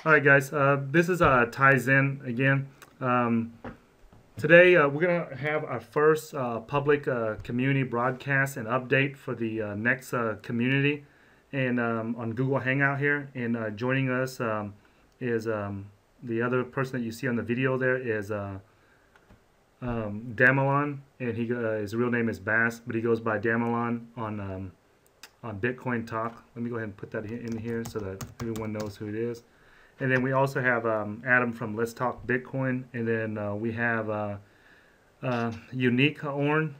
All right, guys. This is Ty Zen again. Um, Today, we're going to have our first public community broadcast and update for the next community and on Google Hangout here. And joining us is the other person that you see on the video there is Damelon, and his real name is Bass, but he goes by Damelon on Bitcoin Talk. Let me go ahead and put that in here so that everyone knows who it is. And then we also have Adam from Let's Talk Bitcoin. And then we have Unique Orn.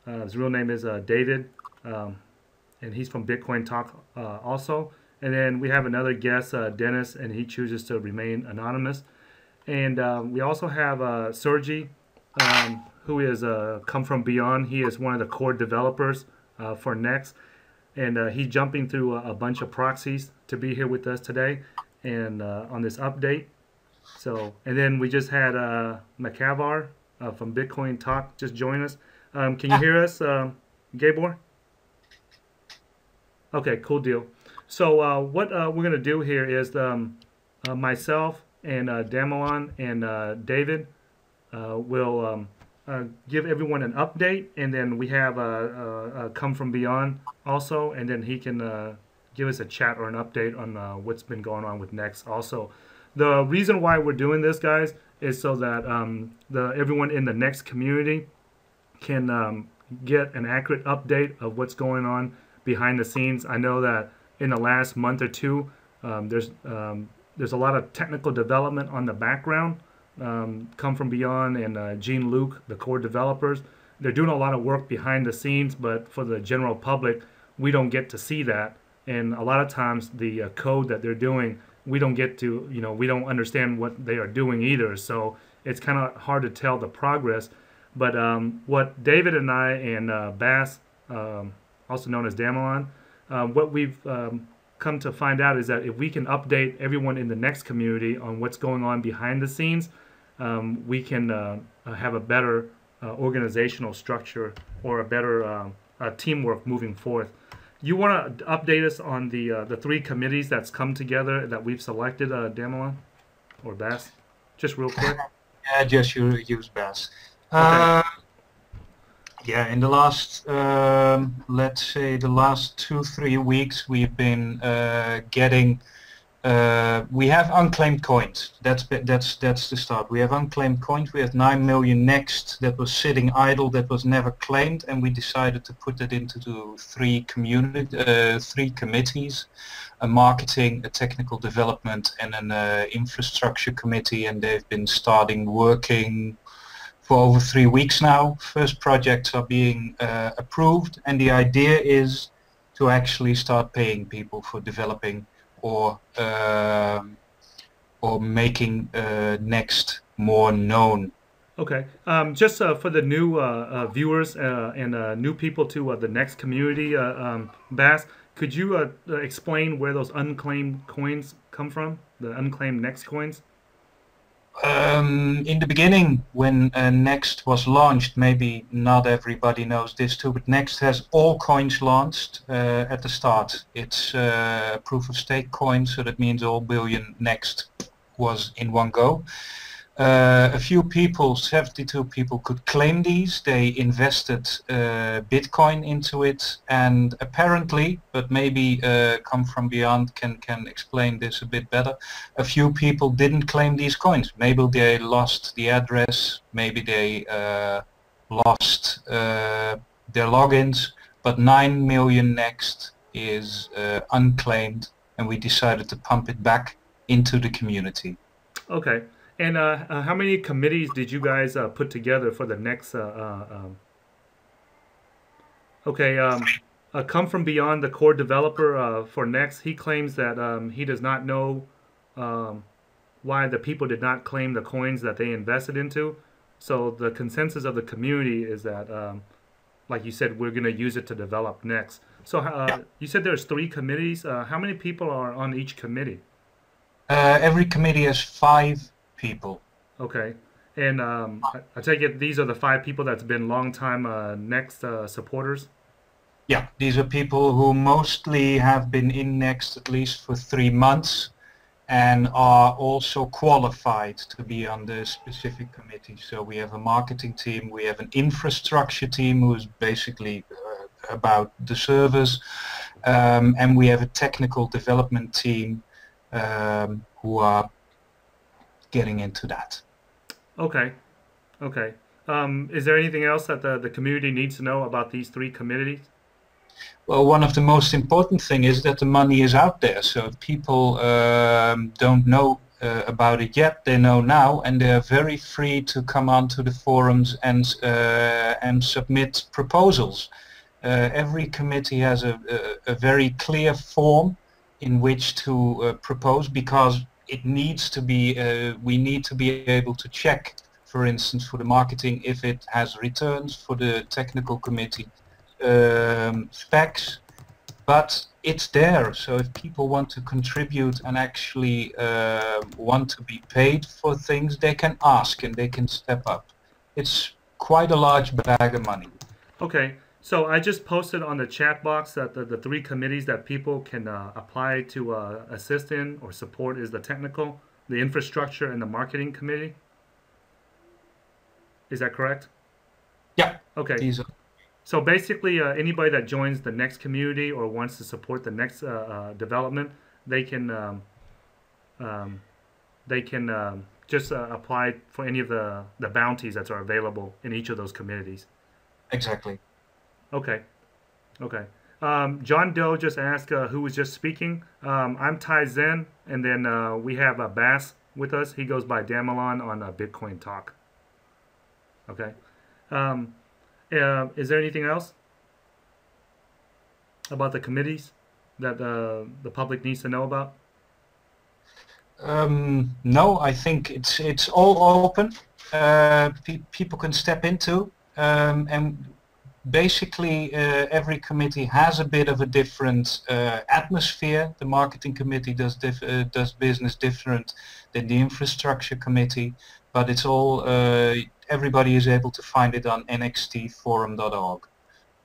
His real name is David. And he's from Bitcoin Talk also. And then we have another guest, Dennis, and he chooses to remain anonymous. And we also have Sergi, who is come from beyond. He is one of the core developers for Next. And he's jumping through a bunch of proxies to be here with us today and on this update. So, and then we just had Macavar from Bitcoin Talk just join us. Can you hear us, Gabor? Okay, cool deal. So what we're going to do here is myself and Damelon and David will give everyone an update, and then we have Come From Beyond also, and then he can give us a chat or an update on what's been going on with Next also. The reason why we're doing this, guys, is so that everyone in the Next community can get an accurate update of what's going on behind the scenes. I know that in the last month or two, there's a lot of technical development on the background. Come From Beyond and Gene Luke, the core developers, they're doing a lot of work behind the scenes, but for the general public, we don't get to see that. And a lot of times the code that they're doing, we don't get to, we don't understand what they are doing either. So it's kind of hard to tell the progress. But what David and I and Bass, also known as Damelon, what we've come to find out is that if we can update everyone in the Next community on what's going on behind the scenes, we can have a better organizational structure or a better teamwork moving forth. You want to update us on the three committees that's come together that we've selected, Damelon or Bass? Just real quick. Yeah, just use Bass. Okay. Yeah, in the last, let's say, the last 2-3 weeks, we've been getting. We have unclaimed coins. That's the start. We have unclaimed coins. We have 9 million Next that was sitting idle, that was never claimed, and we decided to put it into three committees: a marketing, a technical development, and an infrastructure committee. And they've been starting working for over 3 weeks now. First projects are being approved, and the idea is to actually start paying people for developing or making Next more known. Okay. Just for the new viewers and new people to the Next community, Bass, could you explain where those unclaimed coins come from? The unclaimed Next coins? In the beginning, when Next was launched, maybe not everybody knows this too, but Next has all coins launched at the start. It's a proof of stake coin, so that means all billion Next was in one go. A few people, 72 people, could claim these. They invested Bitcoin into it, and apparently, but maybe Come From Beyond can explain this a bit better, a few people didn't claim these coins. Maybe they lost the address, maybe they lost their logins, but 9 million Next is unclaimed, and we decided to pump it back into the community. Okay. And how many committees did you guys put together for the Next? Okay. Come From Beyond, the core developer for Next, he claims that he does not know why the people did not claim the coins that they invested into. So the consensus of the community is that, like you said, we're going to use it to develop Next. So you said there's 3 committees. How many people are on each committee? Every committee has 5 people. Okay. And I take it these are the 5 people that's been long-time Next supporters? Yeah, these are people who mostly have been in Next at least for 3 months, and are also qualified to be on the specific committee. So we have a marketing team, we have an infrastructure team who is basically about the servers, and we have a technical development team who are getting into that. Okay. Okay. Is there anything else that the community needs to know about these three committees? Well, one of the most important thing is that the money is out there. So if people don't know about it yet, they know now, and they are very free to come onto the forums and submit proposals. Every committee has a very clear form in which to propose, because it needs to be, we need to be able to check, for instance, for the marketing, if it has returns, for the technical committee specs, but it's there. So if people want to contribute and actually want to be paid for things, they can ask and they can step up. It's quite a large bag of money. Okay. So I just posted on the chat box that the three committees that people can apply to assist in or support is the technical, the infrastructure, and the marketing committee. Is that correct? Yeah. Okay. These are So basically, anybody that joins the next community or wants to support the next development, they can um, just apply for any of the bounties that are available in each of those communities. exactly. Okay, okay. John Doe just asked who was just speaking. I'm Ty Zen, and then we have Bass with us. He goes by Damelon on Bitcoin Talk. Okay. Um, is there anything else about the committees that the public needs to know about? No, I think it's all open. People can step into, and basically every committee has a bit of a different atmosphere. The marketing committee does business different than the infrastructure committee, but it's all everybody is able to find it on nxtforum.org.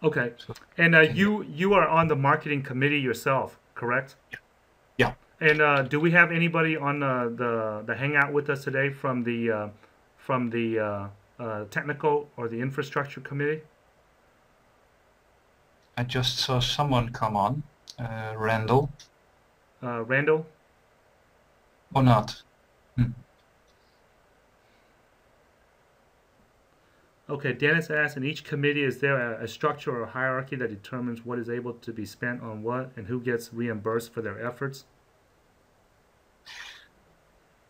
Okay. So And you can get, you are on the marketing committee yourself, correct? yeah. And do we have anybody on the hangout with us today from the technical or the infrastructure committee? I just saw someone come on, Randall, Randall? or not. Hmm. Okay, Dennis asked, in each committee, is there a structure or a hierarchy that determines what is able to be spent on what and who gets reimbursed for their efforts?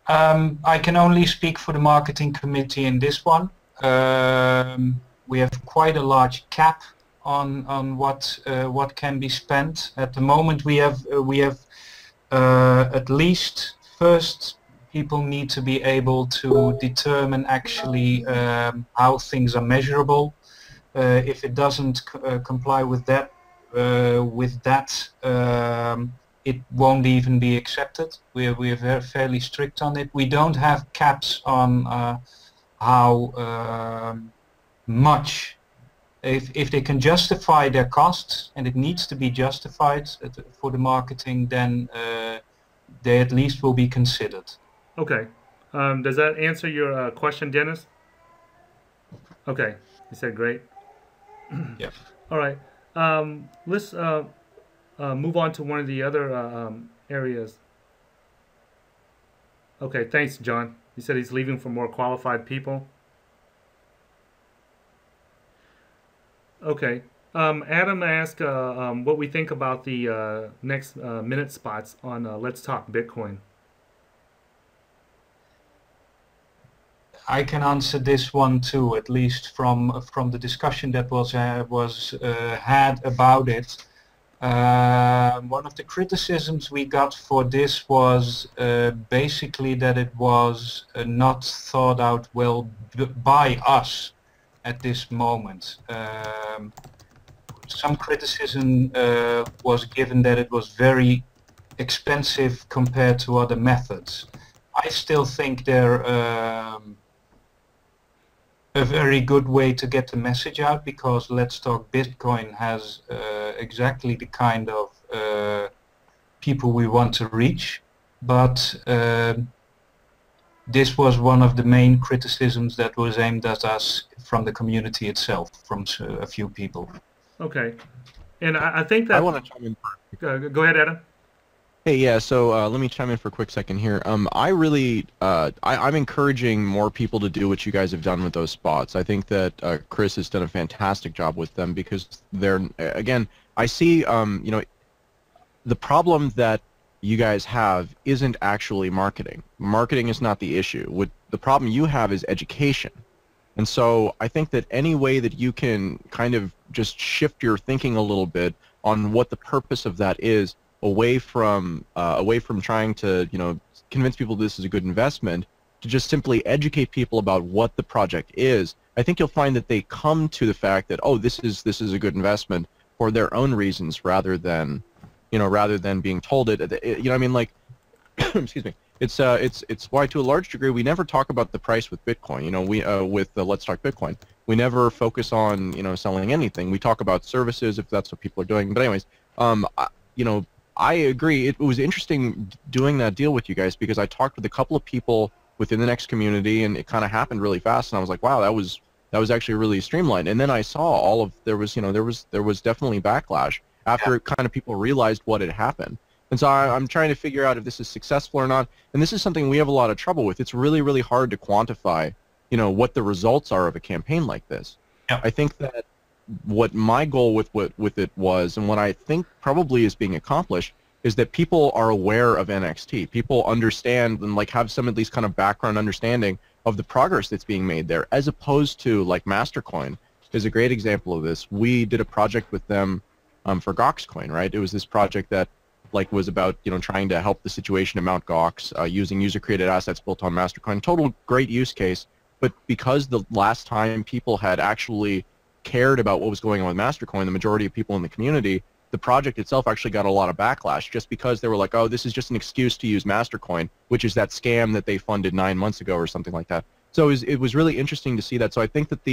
I can only speak for the marketing committee in this one. We have quite a large cap on what can be spent. At the moment, we have at least first people need to be able to determine actually how things are measurable. If it doesn't comply with that, it won't even be accepted. We are very fairly strict on it. We don't have caps on how much. If they can justify their costs, and it needs to be justified for the marketing, then they at least will be considered. Okay. Does that answer your question, Dennis? Okay. You said great. Yeah. All right. Let's move on to one of the other areas. Okay. Thanks, John. He said he's leaving for more qualified people. Okay. Adam asked what we think about the next minute spots on Let's Talk Bitcoin. I can answer this one too, at least from the discussion that was had about it. One of the criticisms we got for this was basically that it was not thought out well by us at this moment. Some criticism was given that it was very expensive compared to other methods. I still think they're a very good way to get the message out, because Let's Talk Bitcoin has exactly the kind of people we want to reach. but this was one of the main criticisms that was aimed at us from the community itself, from a few people. Okay. And I think I that want to chime in. go ahead, Adam. Hey, yeah, so let me chime in for a quick second here. I really, I'm encouraging more people to do what you guys have done with those spots. I think that Chris has done a fantastic job with them because they're, again, I see, you know, the problem that you guys have isn't actually marketing. Marketing is not the issue. What the problem you have is education. And so I think that any way that you can kind of just shift your thinking a little bit on what the purpose of that is, away from trying to, you know, convince people this is a good investment, to just simply educate people about what the project is, I think you'll find that they come to the fact that, oh, this is a good investment for their own reasons rather than, you know, rather than being told it. You know, I mean, like, excuse me. It's why to a large degree we never talk about the price with Bitcoin. You know, we with Let's Talk Bitcoin, we never focus on, you know, selling anything. We talk about services if that's what people are doing. But anyways, you know, I agree. It was interesting doing that deal with you guys because I talked with a couple of people within the next community, and it kind of happened really fast. And I was like, wow, that was actually really streamlined. And then I saw all of there was definitely backlash after kind of people realized what had happened. And so I'm trying to figure out if this is successful or not. And this is something we have a lot of trouble with. It's really, really hard to quantify, you know, what the results are of a campaign like this. Yeah. I think that what my goal with it was, and what I think probably is being accomplished, is that people are aware of NXT. People understand and like have some at least kind of background understanding of the progress that's being made there, as opposed to like Mastercoin is a great example of this. We did a project with them for Goxcoin, right? It was this project that like was about, you know, trying to help the situation of Mt. Gox using user-created assets built on Mastercoin. Total great use case, but because the last time people had actually cared about what was going on with Mastercoin, the majority of people in the community, the project itself actually got a lot of backlash just because they were like, oh, this is just an excuse to use Mastercoin, which is that scam that they funded 9 months ago or something like that. So it was really interesting to see that. So I think that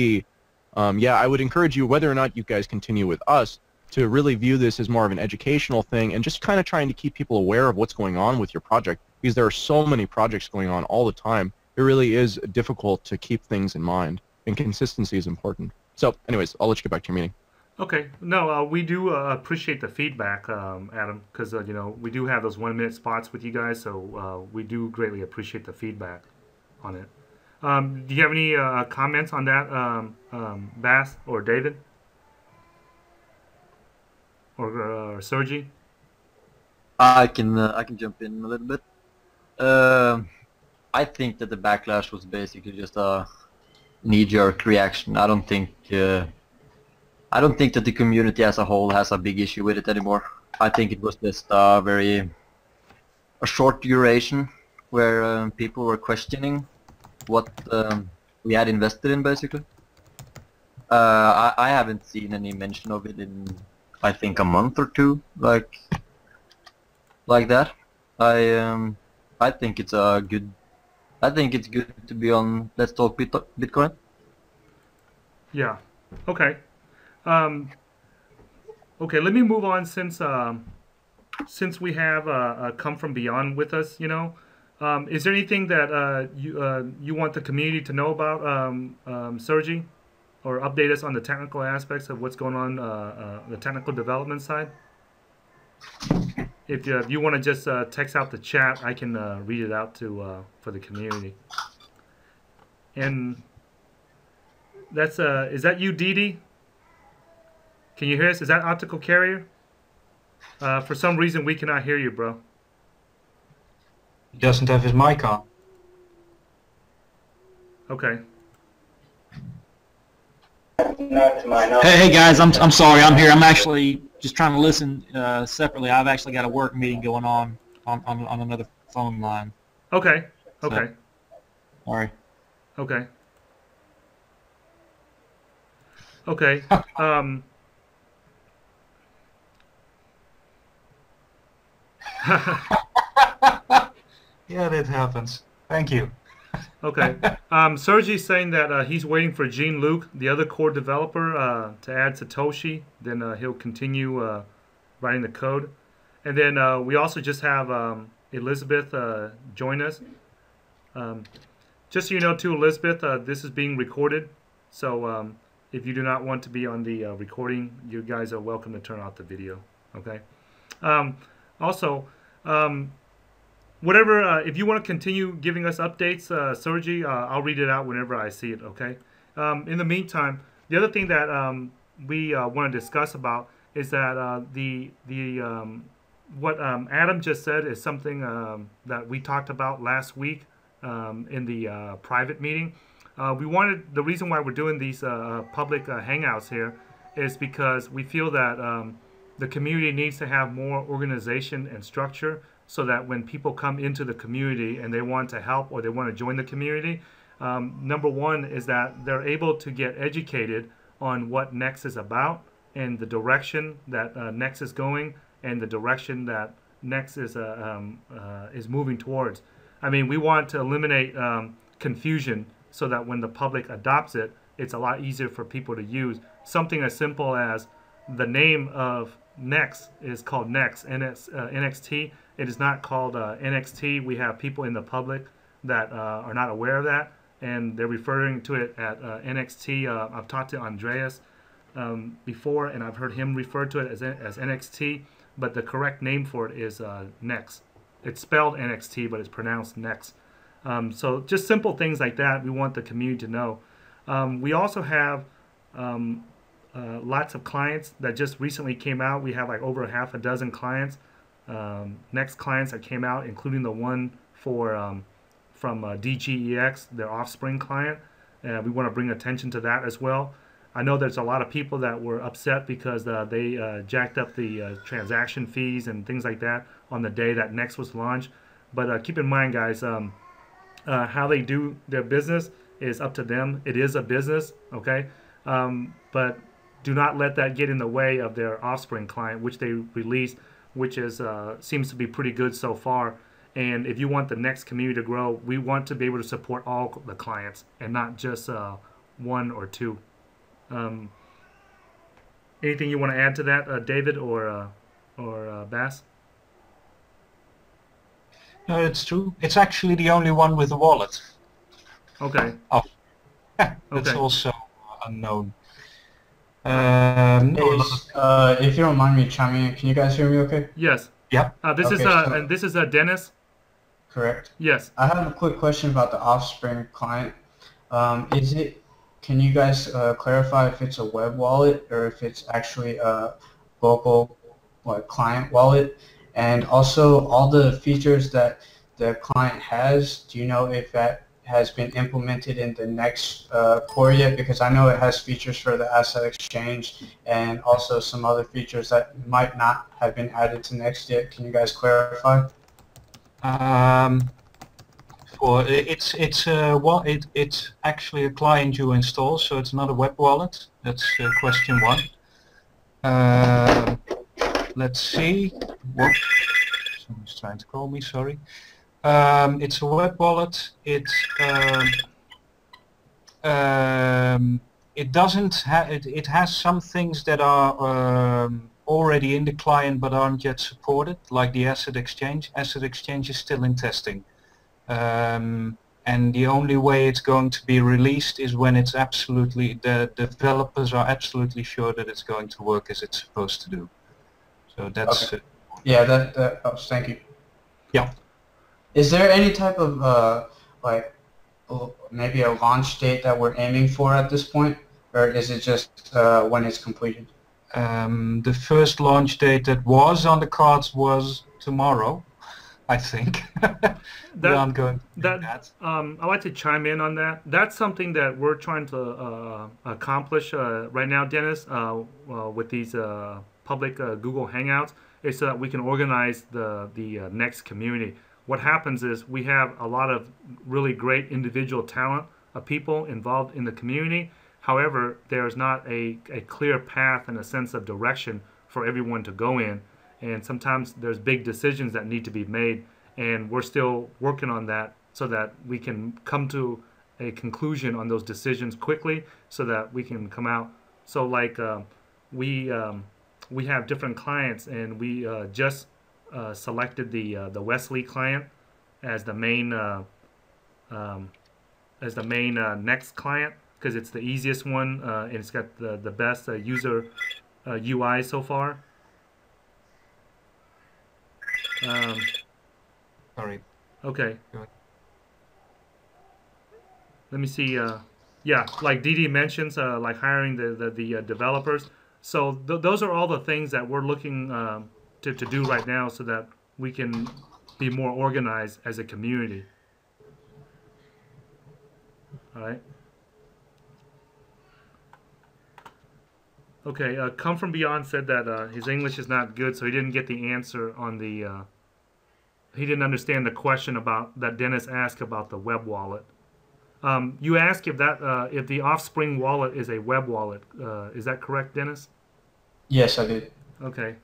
yeah, I would encourage you, whether or not you guys continue with us, to really view this as more of an educational thing and just kind of trying to keep people aware of what's going on with your project, because there are so many projects going on all the time. It really is difficult to keep things in mind, and consistency is important. So anyways, I'll let you get back to your meeting. Okay. No, we do appreciate the feedback, Adam, because you know, we do have those 1-minute spots with you guys, so we do greatly appreciate the feedback on it. Do you have any comments on that, Bass or David or Sergi? I can jump in a little bit. I think that the backlash was basically just a knee-jerk reaction. I don't think that the community as a whole has a big issue with it anymore. I think it was just a short duration where people were questioning what we had invested in, basically. I haven't seen any mention of it in, I think, a month or two, like that. I think it's good to be on Let's Talk Bitcoin. Yeah. Okay. Okay. Let me move on since we have come from beyond with us. You know, is there anything that you want the community to know about, Sergi, or update us on the technical aspects of what's going on the technical development side? If you want to just text out the chat, I can read it out for the community. And that's is that you, Didi? Can you hear us? Is that optical carrier? For some reason, we cannot hear you, bro. He doesn't have his mic on. Okay. Hey guys, I'm sorry, I'm here. I'm actually just trying to listen separately. I've actually got a work meeting going on another phone line. Okay. Okay. Sorry. Okay. Okay. Yeah, that happens. Thank you. Okay. Sergi's saying that he's waiting for Gene Luke, the other core developer, to add Satoshi. Then he'll continue writing the code. And then we also just have Elizabeth join us. Just so you know, too, Elizabeth, this is being recorded. So if you do not want to be on the recording, you guys are welcome to turn off the video. Okay. Also, whatever, if you want to continue giving us updates, Sergi, I'll read it out whenever I see it. Okay. In the meantime, the other thing that we want to discuss about is that what Adam just said is something that we talked about last week in the private meeting. The reason why we're doing these public hangouts here is because we feel that the community needs to have more organization and structure, so that when people come into the community and they want to help or they want to join the community, number one is that they're able to get educated on what Next is about and the direction that Next is going and the direction that Next is moving towards. I mean, we want to eliminate confusion so that when the public adopts it, it's a lot easier for people to use. Something as simple as the name of Next is called Next, NXT. It is not called NXT. We have people in the public that are not aware of that, and they're referring to it at NXT. I've talked to Andreas before, and I've heard him refer to it as NXT, but the correct name for it is Next. It's spelled NXT, but it's pronounced Next. So just simple things like that we want the community to know. We also have lots of clients that just recently came out. We have like over half a dozen clients, Next clients that came out, including the one from DGEX, their Offspring client. We want to bring attention to that as well. I know there's a lot of people that were upset because they jacked up the transaction fees and things like that on the day that Next was launched. But keep in mind, guys, how they do their business is up to them. It is a business, okay? But do not let that get in the way of their Offspring client, which they released, which is seems to be pretty good so far. And if you want the Next community to grow, we want to be able to support all the clients and not just one or two. Anything you want to add to that, David or Bass? No, it's true. It's actually the only one with a wallet. Okay. Oh, that's Okay. also unknown. If you don't mind me chiming in, can you guys hear me okay? Yes. Yeah. This is Dennis. Correct. Yes. I have a quick question about the Offspring client. Can you guys clarify if it's a web wallet or if it's actually a local client wallet? And also all the features that the client has, do you know if that has been implemented in the Next core yet? Because I know it has features for the asset exchange and also some other features that might not have been added to Next yet. Can you guys clarify? It's actually a client you install, so it's not a web wallet. That's question one. Let's see. Whoop. Someone's trying to call me. Sorry. It's a web wallet. It doesn't have. It has some things that are already in the client but aren't yet supported, like the asset exchange. Asset exchange is still in testing. And the only way it's going to be released is when it's the developers are absolutely sure that it's going to work as it's supposed to do. So that's okay. Yeah, that helps. Thank you. Yeah. Is there any type of maybe a launch date that we're aiming for at this point, or is it just when it's completed? The first launch date that was on the cards was tomorrow, I think. We aren't going to do that. I'd like to chime in on that. That's something that we're trying to accomplish right now, Dennis, with these public Google Hangouts, is so that we can organize the Next community. What happens is we have a lot of really great individual talent of people involved in the community. However, there's not a clear path and a sense of direction for everyone to go in. And sometimes there's big decisions that need to be made, and we're still working on that so that we can come to a conclusion on those decisions quickly so that we can come out. So like we have different clients, and we just selected the Wesley client as the main Next client because it's the easiest one and it's got the best user UI so far. Sorry. Okay. Go ahead. Let me see. Yeah, like Didi mentions, like hiring the developers. So those are all the things that we're looking to do right now, so that we can be more organized as a community. All right. Okay. Come from Beyond said that his English is not good, so he didn't get the answer on the. He didn't understand the question about that Dennis asked about the web wallet. You asked if the Offspring wallet is a web wallet. Is that correct, Dennis? Yes, I did. Okay.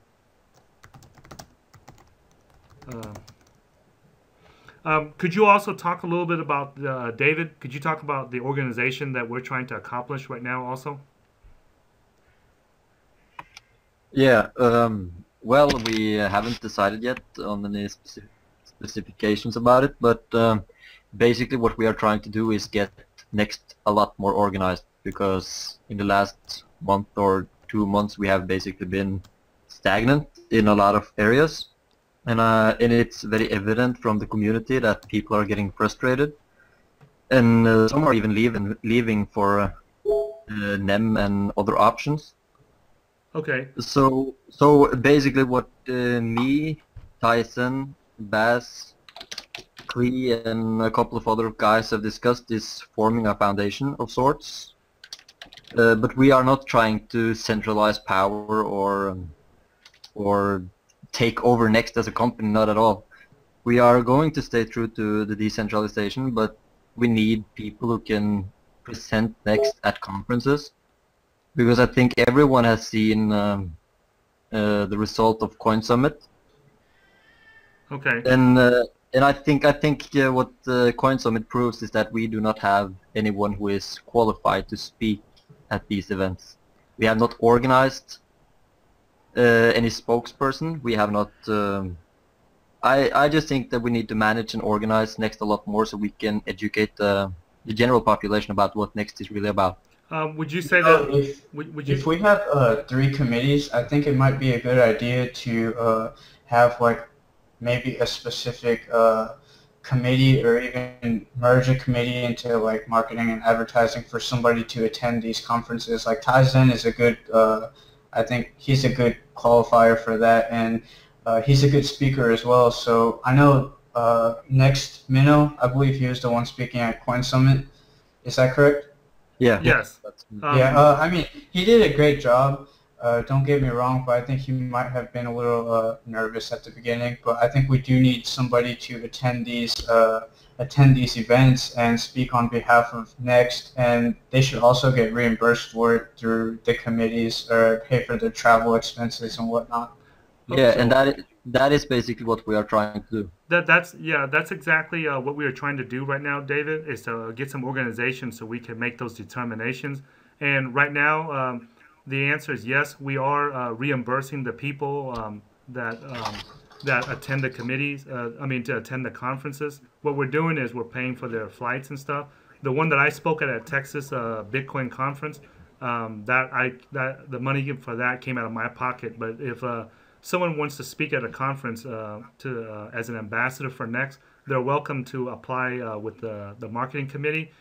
Could you also talk a little bit about David? Could you talk about the organization that we're trying to accomplish right now, also? Yeah. Well, we haven't decided yet on any specifications about it, but basically what we are trying to do is get Next a lot more organized, because in the last month or 2 months we have basically been stagnant in a lot of areas, and it's very evident from the community that people are getting frustrated, and some are even leaving for NEM and other options. Okay. So basically what me, Tyson, Bass, Clee, and a couple of other guys have discussed is forming a foundation of sorts. But we are not trying to centralize power or take over Next as a company, not at all. We are going to stay true to the decentralization, but we need people who can present Next at conferences, because I think everyone has seen the result of Coin Summit. Okay. And I think what Coin Summit proves is that we do not have anyone who is qualified to speak at these events. We have not organized any spokesperson. We have not. I just think that we need to manage and organize Next a lot more, so we can educate the general population about what Next is really about. Would you say that? If we have 3 committees, I think it might be a good idea to have like maybe a specific committee, or even merge a committee into like marketing and advertising for somebody to attend these conferences. Like Tyson is a good, I think he's a good qualifier for that, and he's a good speaker as well. So I know Next Minnow, I believe he was the one speaking at Coin Summit. Is that correct? Yeah. Yes. I mean, he did a great job. Don't get me wrong, but I think he might have been a little nervous at the beginning. But I think we do need somebody to attend these events and speak on behalf of Next, and they should also get reimbursed for it through the committees, or pay for their travel expenses and whatnot. Yeah, and that is basically what we are trying to do. That's exactly what we are trying to do right now, David, is to get some organization so we can make those determinations. And right now, the answer is yes. We are reimbursing the people that attend the committees. To attend the conferences. What we're doing is we're paying for their flights and stuff. The one that I spoke at Texas Bitcoin conference, the money for that came out of my pocket. But if someone wants to speak at a conference as an ambassador for Next, they're welcome to apply with the marketing committee.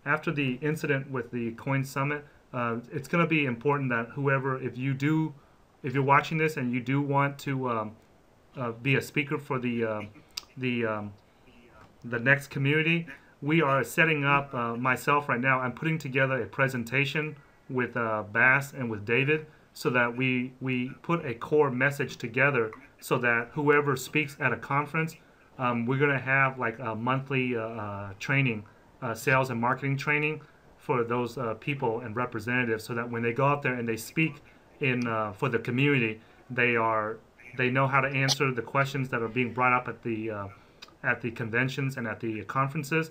After the incident with the Coin Summit, it's going to be important that if you're watching this and you do want to be a speaker for the Next community, we are setting up, myself right now, I'm putting together a presentation with Bass and with David, so that we put a core message together, so that whoever speaks at a conference, we're going to have like a monthly training, sales and marketing training for those people and representatives, so that when they go out there and they speak for the community, they know how to answer the questions that are being brought up at the conventions and at the conferences,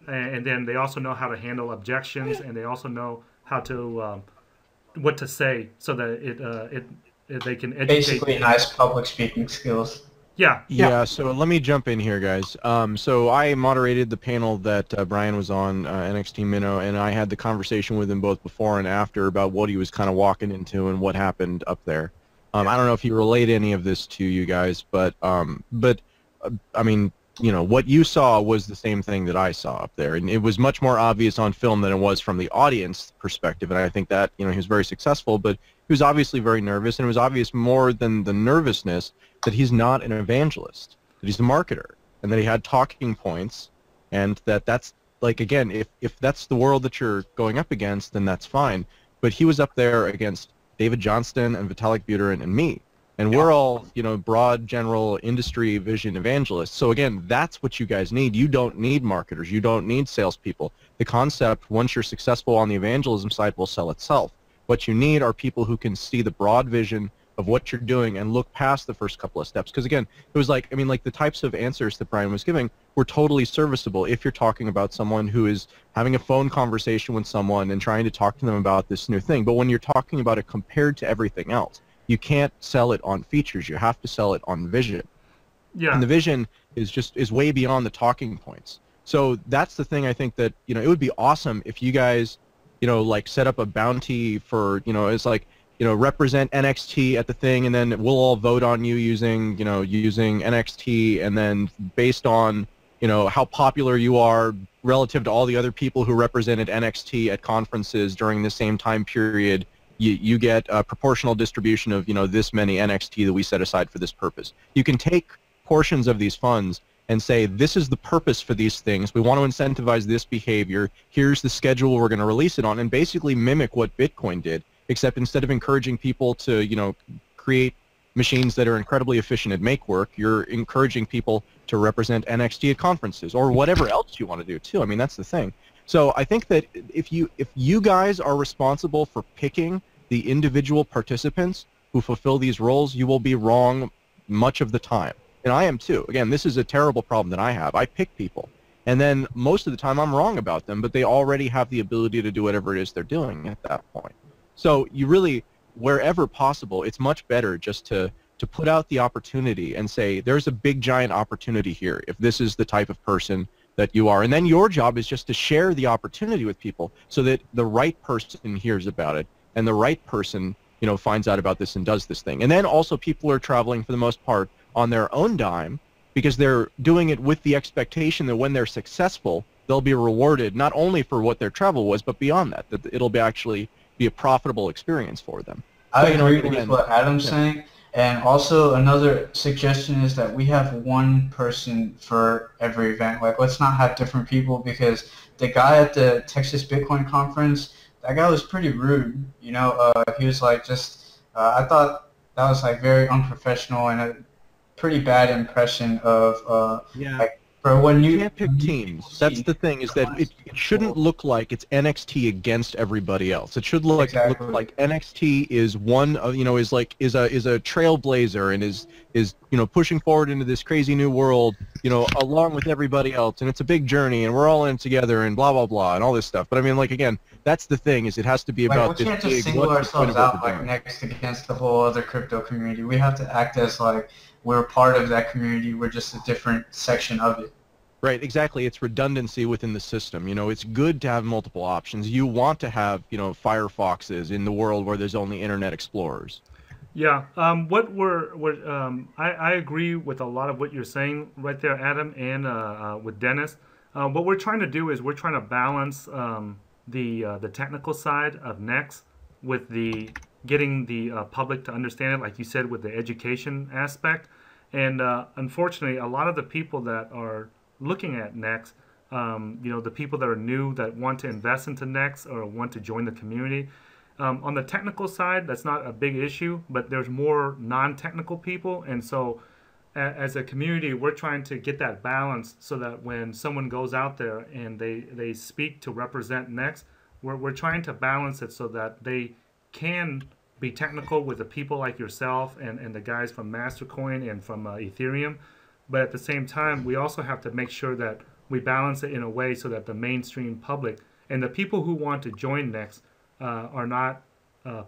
and then they also know how to handle objections, and they also know how to what to say, so that they can educate. Basically, nice public speaking skills. Yeah. Yeah, so let me jump in here, guys. So I moderated the panel that Brian was on, NXT Minnow, and I had the conversation with him both before and after about what he was kind of walking into and what happened up there. I don't know if he relayed any of this to you guys, but I mean, you know, what you saw was the same thing that I saw up there, and it was much more obvious on film than it was from the audience perspective, and I think that, you know, he was very successful, but he was obviously very nervous, and it was obvious more than the nervousness that he's not an evangelist, that he's a marketer, and that he had talking points, and that's, like, again, if that's the world that you're going up against, then that's fine, but he was up there against David Johnston and Vitalik Buterin and me, and we're all, you know, broad, general industry vision evangelists. So again, that's what you guys need. You don't need marketers. You don't need salespeople. The concept, once you're successful on the evangelism side, will sell itself. What you need are people who can see the broad vision of what you're doing and look past the first couple of steps. Because again, it was like, I mean, like the types of answers that Brian was giving were totally serviceable if you're talking about someone who is having a phone conversation with someone and trying to talk to them about this new thing. But when you're talking about it compared to everything else, you can't sell it on features. You have to sell it on vision. Yeah. And the vision is way beyond the talking points. So that's the thing I think that, you know, it would be awesome if you guys, you know, like set up a bounty for, you know, it's like, you know, represent NXT at the thing, and then we'll all vote on you using, you know, using NXT, and then based on, you know, how popular you are relative to all the other people who represented NXT at conferences during the same time period, you get a proportional distribution of, you know, this many NXT that we set aside for this purpose. You can take portions of these funds and say, this is the purpose for these things. We want to incentivize this behavior. Here's the schedule we're going to release it on, and basically mimic what Bitcoin did, except instead of encouraging people to, you know, create machines that are incredibly efficient at make work, you're encouraging people to represent NXT at conferences or whatever else you want to do too. I mean, that's the thing. So I think that if you guys are responsible for picking the individual participants who fulfill these roles, you will be wrong much of the time. And I am too. Again, this is a terrible problem that I have. I pick people, and then most of the time I'm wrong about them, but they already have the ability to do whatever it is they're doing at that point. So you really, wherever possible, it's much better just to put out the opportunity and say, there's a big giant opportunity here if this is the type of person that you are. And then your job is just to share the opportunity with people so that the right person hears about it and the right person, you know, finds out about this and does this thing. And then also people are traveling for the most part on their own dime because they're doing it with the expectation that when they're successful, they'll be rewarded not only for what their travel was, but beyond that, that it'll be actually be a profitable experience for them. I agree with what Adam's saying. And also another suggestion is that we have one person for every event. Like, let's not have different people, because the guy at the Texas Bitcoin conference, that guy was pretty rude. You know, he was like just, I thought that was like very unprofessional and a pretty bad impression of like, for when you can't pick teams. That's the thing, is that it shouldn't look like it's NXT against everybody else. It should look like NXT is one of, you know, is a trailblazer and is you know, pushing forward into this crazy new world, you know, along with everybody else, and it's a big journey and we're all in it together and blah blah blah and all this stuff. But I mean, like, again, that's the thing, is it has to be about like, we can't just single ourselves out like next against the whole other crypto community. We have to act as like we're part of that community. We're just a different section of it. Right, exactly. It's redundancy within the system. You know, it's good to have multiple options. You want to have, you know, Firefoxes in the world where there's only Internet Explorers. Yeah. I agree with a lot of what you're saying right there, Adam, and with Dennis. What we're trying to do is we're trying to balance the technical side of Next with the getting the public to understand it, like you said, with the education aspect. And unfortunately, a lot of the people that are looking at Next, you know, the people that are new that want to invest into Next or want to join the community, on the technical side, that's not a big issue, but there's more non-technical people, and so as a community, we're trying to get that balance so that when someone goes out there and they speak to represent Next, we're trying to balance it so that they can be technical with the people like yourself and the guys from Mastercoin and from Ethereum. But at the same time, we also have to make sure that we balance it in a way so that the mainstream public and the people who want to join Next are not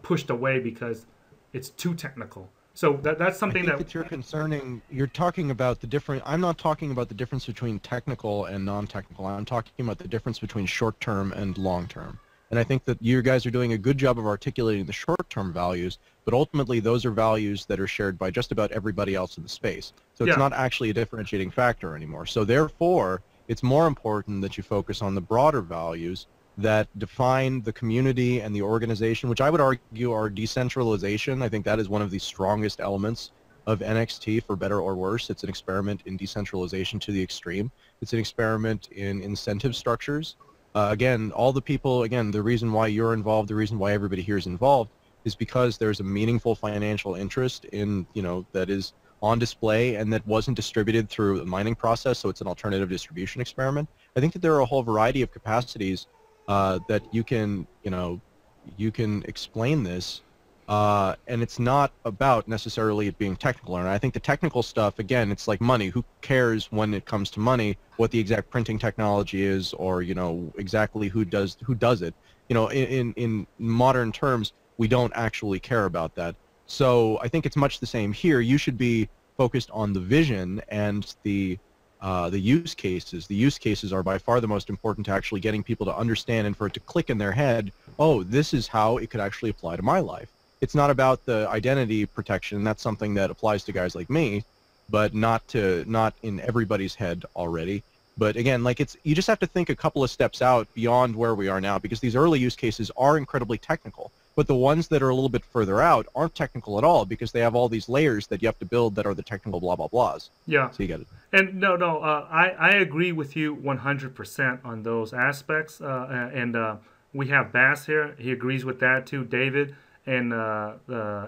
pushed away because it's too technical. So that's something I think that you're talking about the different, I'm not talking about the difference between technical and non-technical. I'm talking about the difference between short-term and long-term. And I think that you guys are doing a good job of articulating the short-term values, but ultimately those are values that are shared by just about everybody else in the space. So it's not actually a differentiating factor anymore. So therefore, it's more important that you focus on the broader values that define the community and the organization, which I would argue are decentralization. I think that is one of the strongest elements of NXT, for better or worse. It's an experiment in decentralization to the extreme. It's an experiment in incentive structures. Again, all the people, again, the reason why you're involved, the reason why everybody here is involved is because there's a meaningful financial interest in, that is on display and that wasn't distributed through the mining process, so it's an alternative distribution experiment. I think that there are a whole variety of capacities that you can explain this, and it's not about necessarily it being technical. And I think the technical stuff, again, it's like money. Who cares when it comes to money what the exact printing technology is, or exactly who does it? In modern terms, we don't actually care about that. So I think it's much the same here. You should be focused on the vision and the use cases. The use cases are by far the most important to actually getting people to understand and for it to click in their head, oh, this is how it could actually apply to my life. It's not about the identity protection. That's something that applies to guys like me, but not in everybody's head already. But again, you just have to think a couple of steps out beyond where we are now, because these early use cases are incredibly technical. But the ones that are a little bit further out aren't technical at all, because they have all these layers that you have to build that are the technical blah, blah, blahs. Yeah. So you get it. And I agree with you 100% on those aspects. We have Bass here. He agrees with that too. David and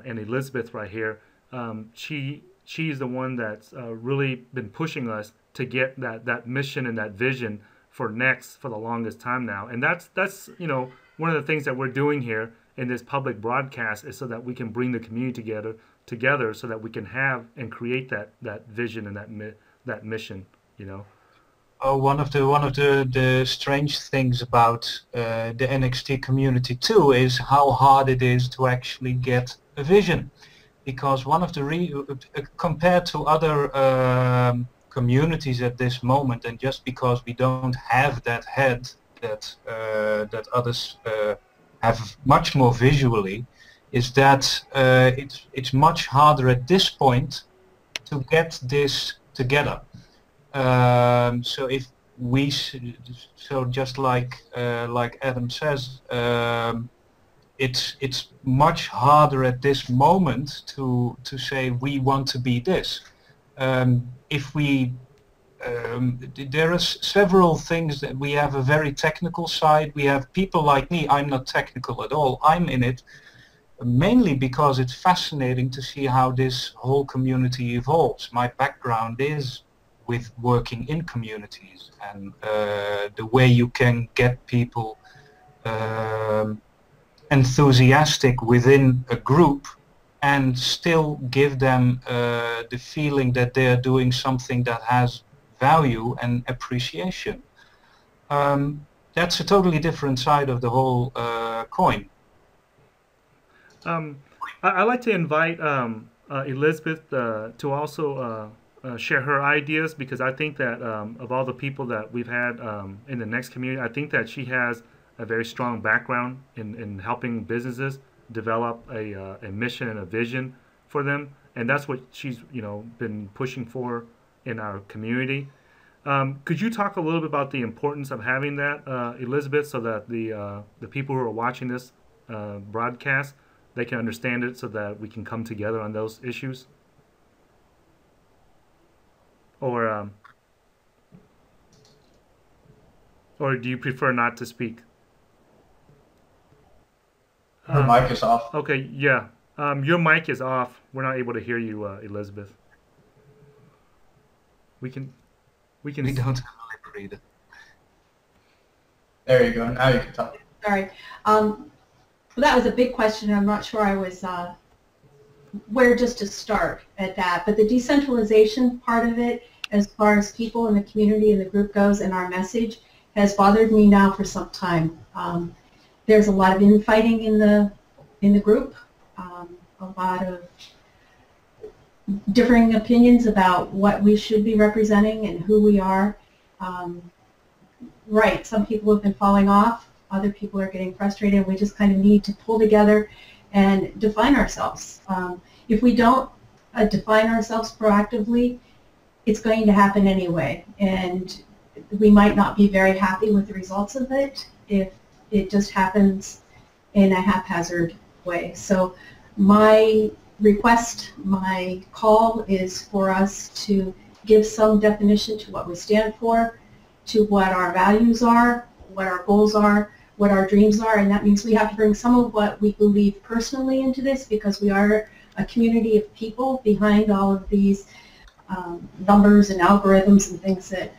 Elizabeth right here. She's the one that's really been pushing us to get that mission and that vision for NXT for the longest time now. And that's one of the things that we're doing here in this public broadcast is so that we can bring the community together so that we can have and create that vision and that mission, Oh, one of the strange things about the NXT community too is how hard it is to actually get a vision, because one of the compared to other communities at this moment, and just because we don't have that head that others have much more visually, is that it's much harder at this point to get this together. So if we, just like Adam says, it's much harder at this moment to say we want to be this. If we there are several things that we have a very technical side. We have people like me. I'm not technical at all. I'm in it mainly because it's fascinating to see how this whole community evolves. My background is with working in communities, and the way you can get people enthusiastic within a group and still give them the feeling that they're doing something that has value and appreciation. That's a totally different side of the whole coin. I'd like to invite Elizabeth to also share her ideas, because I think that of all the people that we've had in the NXT community, I think that she has a very strong background in helping businesses develop a mission and a vision for them, and that's what she's been pushing for in our community. Could you talk a little bit about the importance of having that, Elizabeth, so that the people who are watching this broadcast, they can understand it, so that we can come together on those issues? Or do you prefer not to speak? Her mic is off. Okay, yeah. Your mic is off. We're not able to hear you, Elizabeth. We don't have a lip reader. There you go. Now you can talk. Sorry. Well, that was a big question. I'm not sure I was where just to start at that. But the decentralization part of it, as far as people in the community and the group goes, and our message, has bothered me now for some time. There's a lot of infighting in the group. a lot of differing opinions about what we should be representing and who we are. Right, some people have been falling off, other people are getting frustrated, and we just kind of need to pull together and define ourselves. If we don't define ourselves proactively, it's going to happen anyway, and we might not be very happy with the results of it if it just happens in a haphazard way. So my request, my call is for us to give some definition to what we stand for, to what our values are, what our goals are, what our dreams are, and that means we have to bring some of what we believe personally into this, because we are a community of people behind all of these numbers and algorithms and things that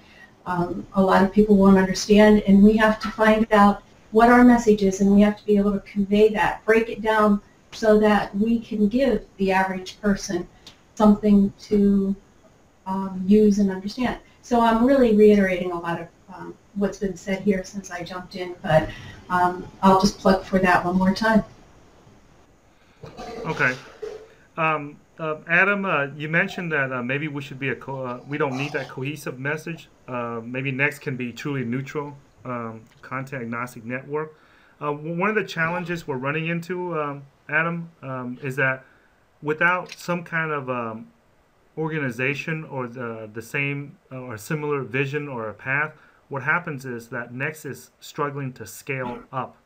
a lot of people won't understand, and we have to find out what our message is, and we have to be able to convey that, break it down so that we can give the average person something to use and understand. So I'm really reiterating a lot of what's been said here since I jumped in, but I'll just plug for that one more time. Okay. Adam, you mentioned that maybe we should be we don't need that cohesive message. Maybe Next can be truly neutral, content agnostic network. One of the challenges we're running into, Adam, is that without some kind of organization or the same or similar vision or a path, what happens is that Next is struggling to scale up.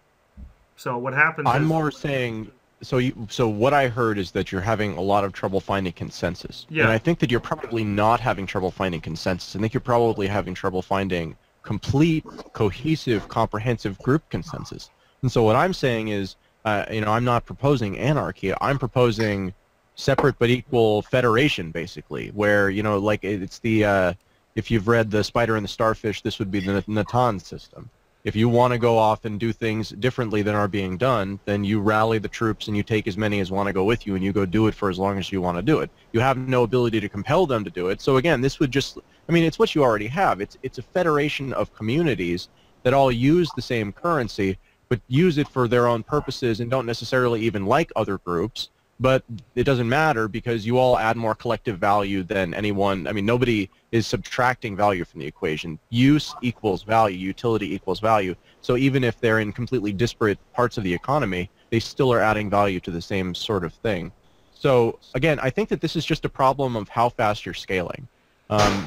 So what happens I'm more saying, so what I heard is that you're having a lot of trouble finding consensus. Yeah. And I think that you're probably not having trouble finding consensus. I think you're probably having trouble finding complete, cohesive, comprehensive group consensus. And so what I'm saying is, I'm not proposing anarchy. I'm proposing separate but equal federation, basically, where, like it's the, if you've read The Spider and the Starfish, this would be the Natan system. If you want to go off and do things differently than are being done, then you rally the troops and you take as many as want to go with you and you go do it for as long as you want to do it. You have no ability to compel them to do it. So again, this would just, it's what you already have. It's a federation of communities that all use the same currency, but use it for their own purposes and don't necessarily even like other groups. But it doesn't matter because you all add more collective value than anyone. Nobody is subtracting value from the equation. Use equals value. Utility equals value. So even if they're in completely disparate parts of the economy, they still are adding value to the same sort of thing. So again, I think that this is just a problem of how fast you're scaling.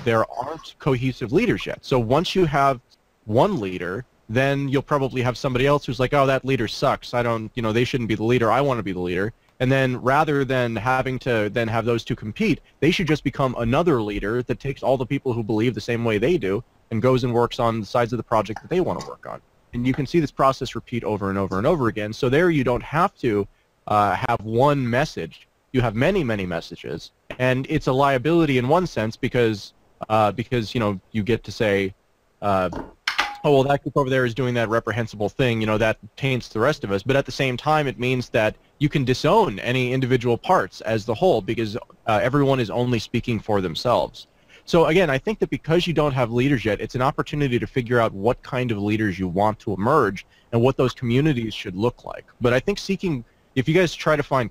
There aren't cohesive leaders yet. So once you have one leader, then you'll probably have somebody else who's like, oh, that leader sucks. They shouldn't be the leader. I want to be the leader. And then rather than having to then have those two compete, they should just become another leader that takes all the people who believe the same way they do and goes and works on the sides of the project that they want to work on. And you can see this process repeat over and over and over again. So there you don't have to have one message. You have many, many messages. And it's a liability in one sense because you get to say, oh, well, that group over there is doing that reprehensible thing, that taints the rest of us. But at the same time, it means that you can disown any individual parts as the whole because everyone is only speaking for themselves. So again, I think that because you don't have leaders yet, it's an opportunity to figure out what kind of leaders you want to emerge and what those communities should look like. But I think if you guys try to find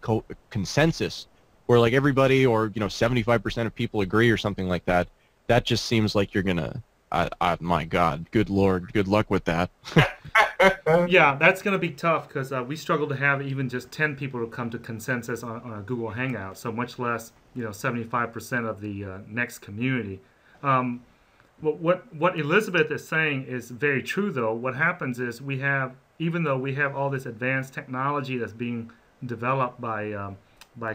consensus where like everybody or 75% of people agree or something like that, that just seems like you're going to, my God, good Lord, good luck with that. Yeah, that's going to be tough because we struggle to have even just 10 people to come to consensus on a Google Hangout, so much less 75% of the Next community. What Elizabeth is saying is very true, though. What happens is even though we have all this advanced technology that's being developed by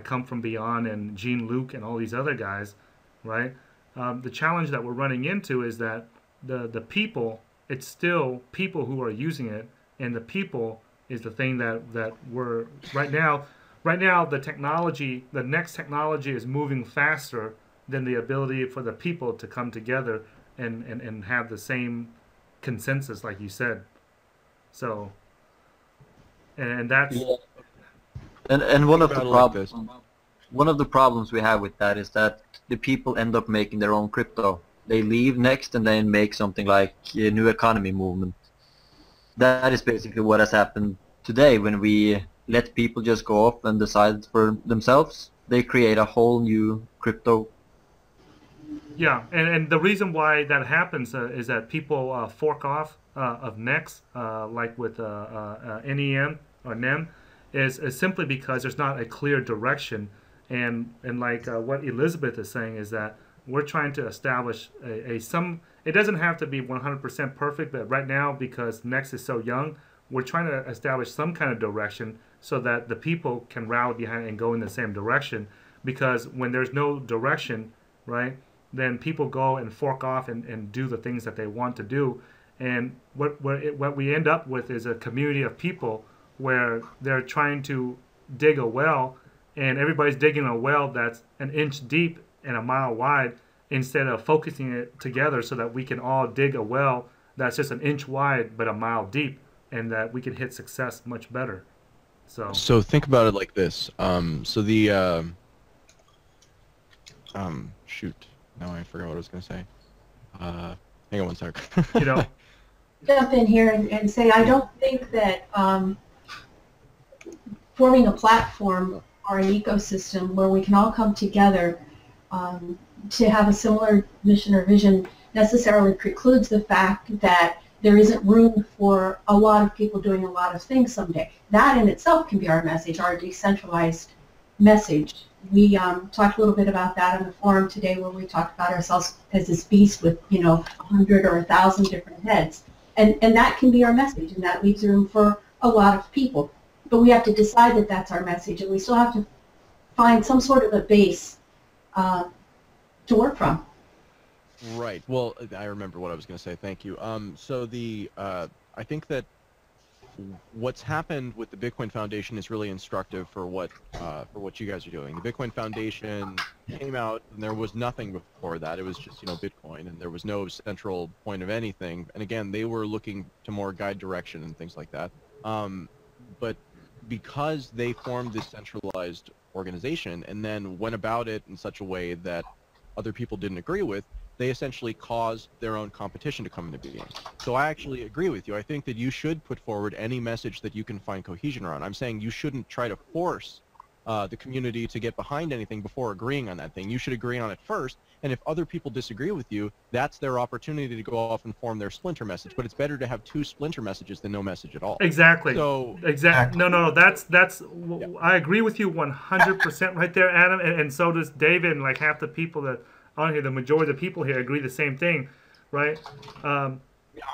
Come From Beyond and Gene Luke and all these other guys, right? The challenge that we're running into is that the people, it's still people who are using it, and the people is the thing that we're right now the technology, the Next technology is moving faster than the ability for the people to come together and have the same consensus, like you said. So, and that's and one of the problems. One of the problems we have with that is that the people end up making their own crypto. They leave Next and then make something like a new economy movement. That is basically what has happened today when we let people just go off and decide for themselves, they create a whole new crypto. Yeah, and the reason why that happens is that people fork off of NEX, like with NEM or NEM, is simply because there's not a clear direction. And like what Elizabeth is saying is that we're trying to establish a some. It doesn't have to be 100% perfect, but right now, because NEX is so young, we're trying to establish some kind of direction so that the people can rally behind and go in the same direction. Because when there's no direction, right, then people go and fork off and do the things that they want to do. And what we end up with is a community of people where they're trying to dig a well, and everybody's digging a well that's an inch deep and a mile wide, instead of focusing it together so that we can all dig a well that's just an inch wide but a mile deep, and that we can hit success much better. So think about it like this. So the shoot. No, I forgot what I was going to say. Hang on one sec. You know, jump in here and say I don't think that forming a platform or an ecosystem where we can all come together to have a similar mission or vision necessarily precludes the fact that there isn't room for a lot of people doing a lot of things someday. That in itself can be our message, our decentralized message. We talked a little bit about that on the forum today, where we talked about ourselves as this beast with, 100 or 1,000 different heads. And that can be our message, and that leaves room for a lot of people. But we have to decide that that's our message, and we still have to find some sort of a base to work from. Right. Well, I remember what I was going to say. Thank you. So I think that what's happened with the Bitcoin Foundation is really instructive for what you guys are doing. The Bitcoin Foundation came out, and there was nothing before that. It was just Bitcoin, and there was no central point of anything. And again, they were looking to more guide direction and things like that. But because they formed this centralized organization and then went about it in such a way that other people didn't agree with, they essentially caused their own competition to come into being. So I actually agree with you. I think that you should put forward any message that you can find cohesion around. I'm saying you shouldn't try to force the community to get behind anything before agreeing on that thing. You should agree on it first, and if other people disagree with you, that's their opportunity to go off and form their splinter message. But it's better to have 2 splinter messages than no message at all. Exactly. So exactly. No. That's. Yeah. I agree with you 100% right there, Adam, and so does David, and like half the people that on here, the majority of the people here agree the same thing, right? I'm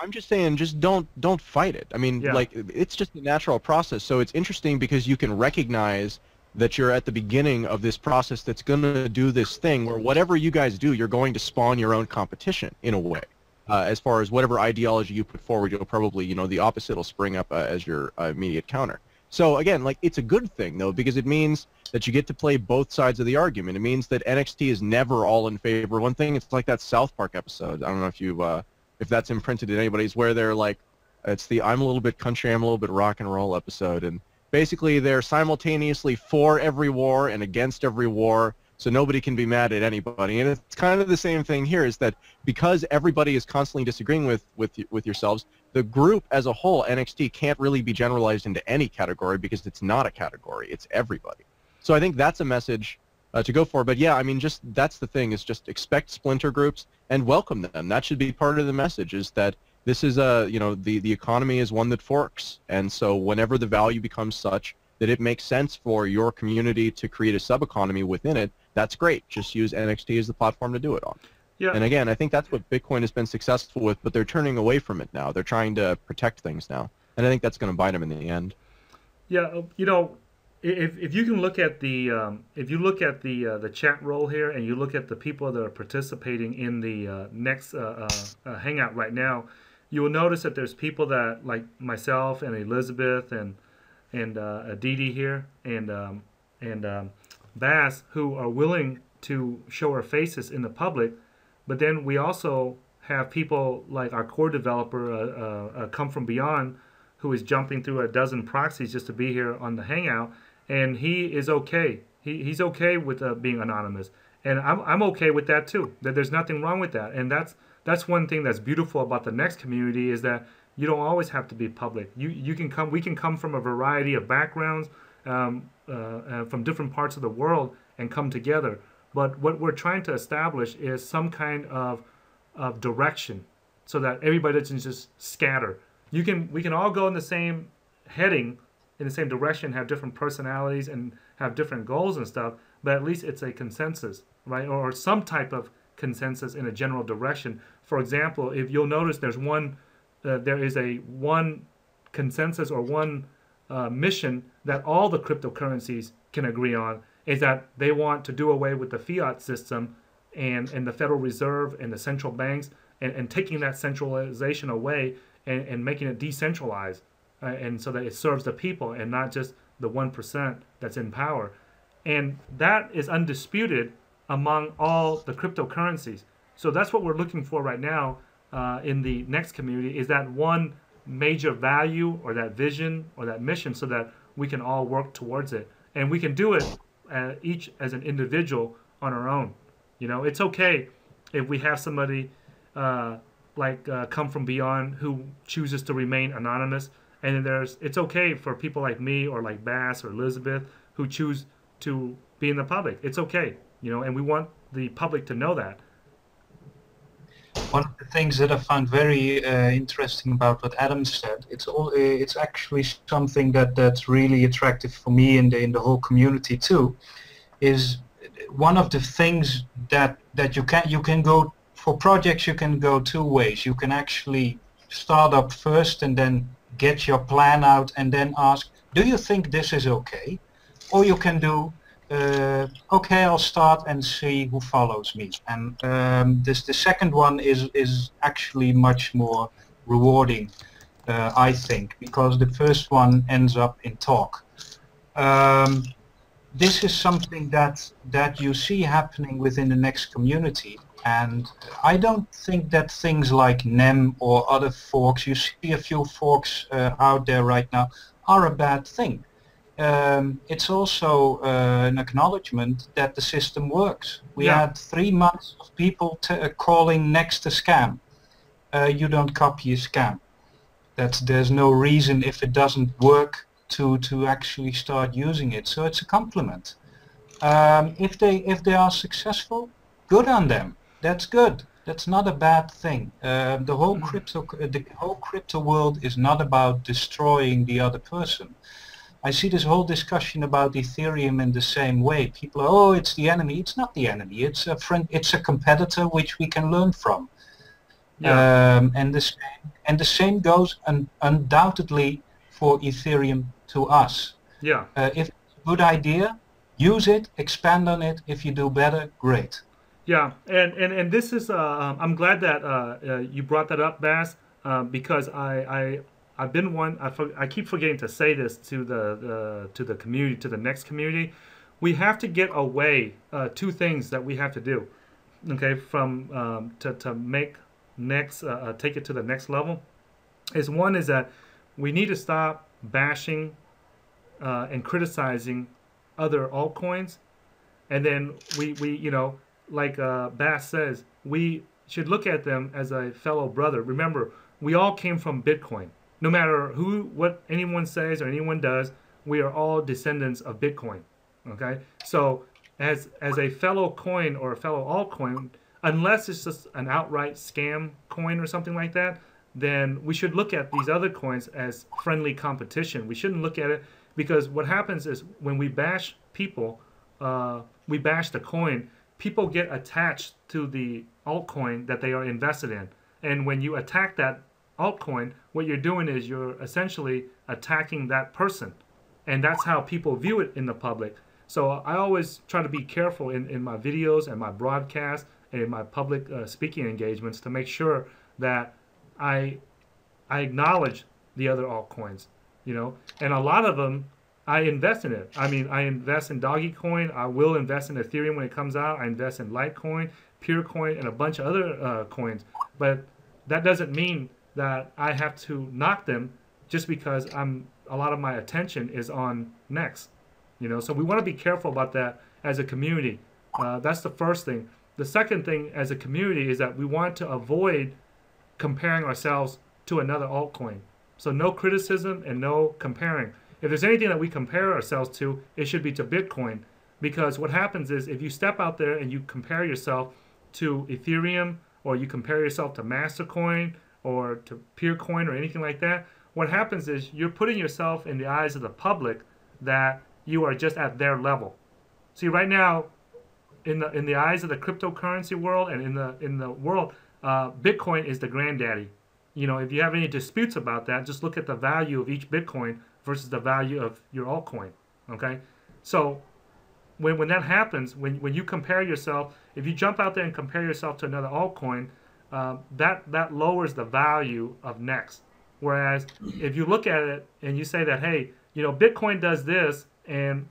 just saying, just don't fight it. I mean, like, it's just a natural process. So it's interesting because you can recognize that you're at the beginning of this process that's going to do this thing where whatever you guys do, you're going to spawn your own competition in a way. As far as whatever ideology you put forward, you'll probably, the opposite will spring up as your immediate counter. So again, like, it's a good thing though, because it means that you get to play both sides of the argument. It means that NXT is never all in favor of one thing. It's like that South Park episode. I don't know if you if that's imprinted in anybody's, where they're like, it's the I'm a little bit country, I'm a little bit rock and roll episode, and basically they're simultaneously for every war and against every war, so nobody can be mad at anybody. And it's kind of the same thing here, is that because everybody is constantly disagreeing with yourselves, the group as a whole, NXT, can't really be generalized into any category because it's not a category, it's everybody. So I think that's a message to go for. But yeah, I mean, just that's the thing, is just expect splinter groups and welcome them. That should be part of the message, is that this is the economy is one that forks, and so whenever the value becomes such that it makes sense for your community to create a sub-economy within it, that's great. Just use NXT as the platform to do it on. Yeah. And again, I think that's what Bitcoin has been successful with, but they're turning away from it now. They're trying to protect things now, and I think that's going to bite them in the end. Yeah, if you can look at the chat roll here, and you look at the people that are participating in the next hangout right now, you will notice that there's people that, like myself and Elizabeth and Didi here and Bass, who are willing to show our faces in the public. But then we also have people like our core developer, Come From Beyond, who is jumping through a dozen proxies just to be here on the hangout, and he is okay. He's okay with being anonymous, and I'm okay with that too. That there's nothing wrong with that, and that's one thing that's beautiful about the next community, is that you don't always have to be public. We can come from a variety of backgrounds. from different parts of the world and come together. But what we're trying to establish is some kind of direction, so that everybody doesn't just scatter. We can all go in the same heading, in the same direction, have different personalities and have different goals and stuff, but at least it's a consensus, right? Or some type of consensus in a general direction. For example, if you'll notice, there is a one consensus or one mission that all the cryptocurrencies can agree on, is that they want to do away with the fiat system and the Federal Reserve and the central banks, and taking that centralization away and making it decentralized, and so that it serves the people and not just the 1% that's in power. And that is undisputed among all the cryptocurrencies. So that's what we're looking for right now in the next community, is that one major value or that vision or that mission, so that we can all work towards it. And we can do it each as an individual on our own. You know, it's okay if we have somebody come from beyond who chooses to remain anonymous. And then it's okay for people like me or like Bass or Elizabeth who choose to be in the public. It's okay, you know, and we want the public to know that. One of the things that I found very interesting about what Adam said, it's actually something that's really attractive for me in the whole community too, is one of the things that you can go for projects. You can go two ways. You can actually start up first and then get your plan out and then ask, do you think this is okay? Or you can do, okay, I'll start and see who follows me. And the second one is actually much more rewarding, I think, because the first one ends up in talk. This is something that you see happening within the next community. And I don't think that things like NEM or other forks, you see a few forks out there right now, are a bad thing. It's also an acknowledgement that the system works. We had 3 months of people calling Next a scam. You don't copy a scam. There's no reason, if it doesn't work, to actually start using it. So it's a compliment. If they are successful, good on them. That's good. That's not a bad thing. The whole crypto world is not about destroying the other person. I see this whole discussion about Ethereum in the same way. People are, oh, it's the enemy. It's not the enemy. It's a friend. It's a competitor which we can learn from. And the same goes undoubtedly for Ethereum to us. If it's a good idea, use it, expand on it. If you do better, great. Yeah, and this is I'm glad that you brought that up, Bass, because I've been one. I keep forgetting to say this to the community, to the next community. We have to get away. Two things that we have to do, okay, from to make next take it to the next level. One is that we need to stop bashing and criticizing other altcoins, and then we you know, like Bass says, we should look at them as a fellow brother. Remember, we all came from Bitcoin. No matter what anyone says or anyone does, we are all descendants of Bitcoin. Okay, so as a fellow coin or a fellow altcoin, unless it's just an outright scam coin or something like that, then we should look at these other coins as friendly competition. We shouldn't look at it, because what happens is when we bash people, we bash the coin, people get attached to the altcoin that they are invested in. And when you attack that altcoin, what you're doing is you're essentially attacking that person. And that's how people view it in the public. So I always try to be careful in my videos and my broadcasts and in my public speaking engagements to make sure that I acknowledge the other altcoins, you know, and a lot of them I invest in it. I mean, I invest in Dogecoin. I will invest in Ethereum when it comes out. I invest in Litecoin, Purecoin, and a bunch of other coins. But that doesn't mean that I have to knock them just because a lot of my attention is on Next. You know, so we want to be careful about that as a community. That's the first thing. The second thing as a community is that we want to avoid comparing ourselves to another altcoin. So no criticism and no comparing. if there's anything that we compare ourselves to, it should be to Bitcoin. Because what happens is if you step out there and you compare yourself to Ethereum, or you compare yourself to Mastercoin or to Peercoin or anything like that, what happens is you're putting yourself in the eyes of the public that you are just at their level. See, right now, in the eyes of the cryptocurrency world and in the world, Bitcoin is the granddaddy. You know, if you have any disputes about that, just look at the value of each Bitcoin versus the value of your altcoin. Okay, so when that happens, when you compare yourself, if you jump out there and compare yourself to another altcoin, that lowers the value of Next. Whereas if you look at it and you say that, hey, you know, Bitcoin does this, and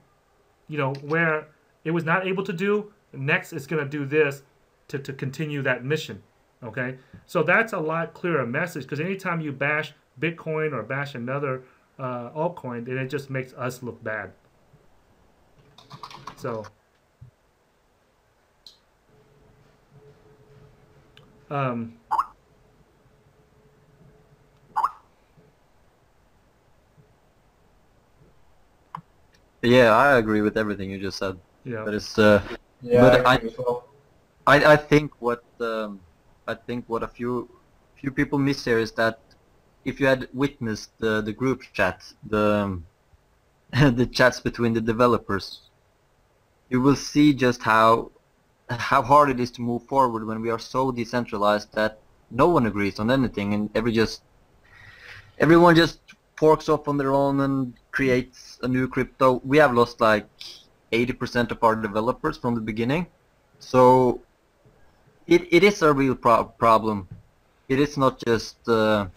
you know where it was not able to do, Next is going to do this to continue that mission. Okay, so that's a lot clearer message, because anytime you bash Bitcoin or bash another altcoin, then it just makes us look bad. So, yeah, I agree with everything you just said. yeah. But it's Yeah, but I agree as well. I think what a few people miss here is that if you had witnessed the group chat, the the chats between the developers, you will see just how hard it is to move forward when we are so decentralized that no one agrees on anything, and everyone just forks off on their own and creates a new crypto. We have lost like 80% of our developers from the beginning, so it is a real problem. It is not just I'm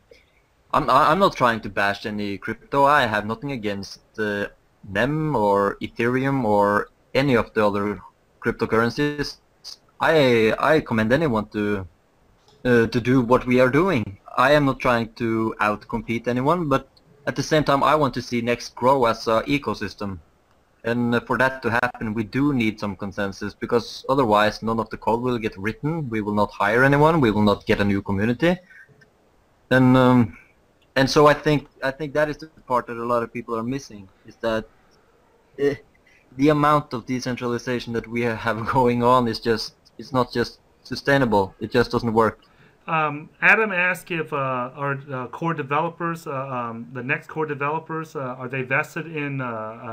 not trying to bash any crypto. I have nothing against them or Ethereum or any of the other cryptocurrencies. I commend anyone to do what we are doing. I am not trying to outcompete anyone, but at the same time I want to see Next grow as an ecosystem. And for that to happen, we do need some consensus, because otherwise none of the code will get written. We will not hire anyone. We will not get a new community. And so I think that is the part that a lot of people are missing, is that the amount of decentralization that we have going on is just, it's not just sustainable. It just doesn't work. Adam asked if our core developers, the Next core developers, are they vested in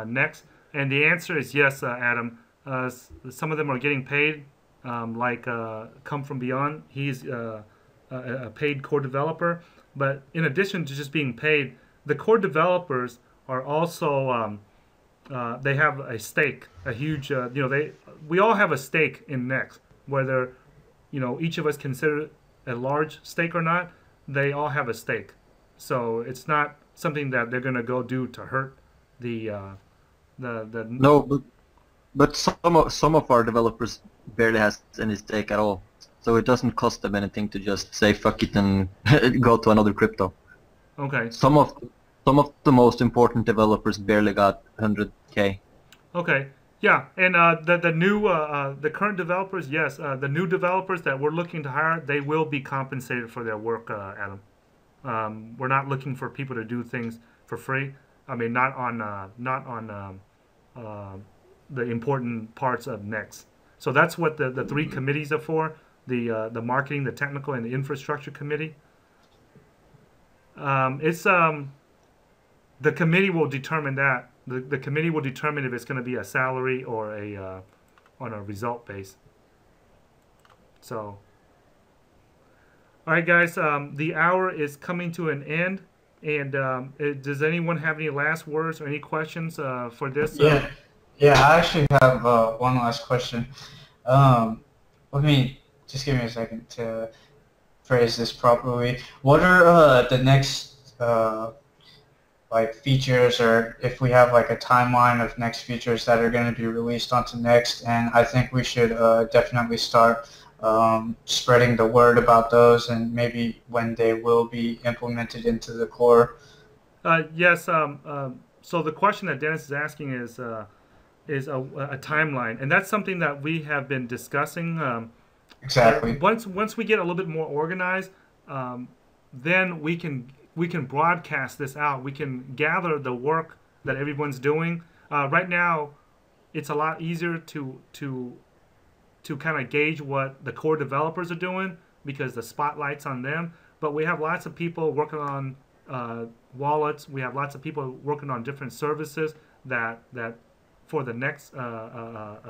Next? And the answer is yes, Adam. Some of them are getting paid, like Come From Beyond. He's a paid core developer. But in addition to just being paid, the core developers are also, they have a stake, a huge, you know, we all have a stake in Next. Whether, you know, each of us consider a large stake or not, they all have a stake. So it's not something that they're going to go do to hurt the No, but some of our developers barely has any stake at all. So it doesn't cost them anything to just say fuck it and go to another crypto. Okay. Some of the most important developers barely got 100K. Okay. Yeah, and the current developers, yes, the new developers that we're looking to hire, they will be compensated for their work, Adam. We're not looking for people to do things for free. I mean, not on the important parts of Next. So that's what the three committees are for: the marketing, the technical, and the infrastructure committee. The committee will determine that. The committee will determine if it's going to be a salary or on a result base. So, all right, guys, the hour is coming to an end. And does anyone have any last words or any questions for this? Yeah, I actually have one last question. Let me just give me a second to phrase this properly. What are the next like features, or if we have like a timeline of next features that are going to be released onto Next? And I think we should definitely start spreading the word about those, and maybe when they will be implemented into the core. Yes. So the question that Dennis is asking is a timeline, and that's something that we have been discussing. Exactly. Once we get a little bit more organized, then we can broadcast this out. We can gather the work that everyone's doing. Right now, it's a lot easier to kind of gauge what the core developers are doing because the spotlight's on them. But we have lots of people working on wallets. We have lots of people working on different services that for the next